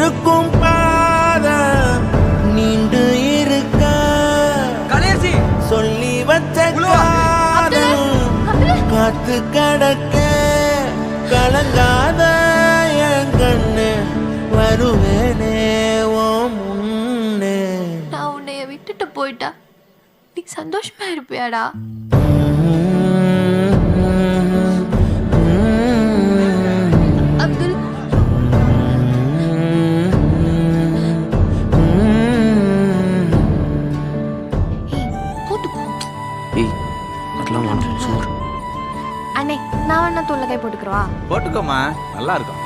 இருக்கும் பாதை நீண்டு இருக்க சொல்லி வச்ச காதல் காத்து கடக்க கலங்காத என் கண்ணு வருவேனே ஓ முன்னே. நான் உன்னைய விட்டுட்டு போயிட்டா நீ சந்தோஷமா இருப்பியாடா? அப்துல் அண்ணே நான் வேணா தோல்ல கை போட்டுக்கிறவா? போட்டுக்கோமா, நல்லா இருக்கும்.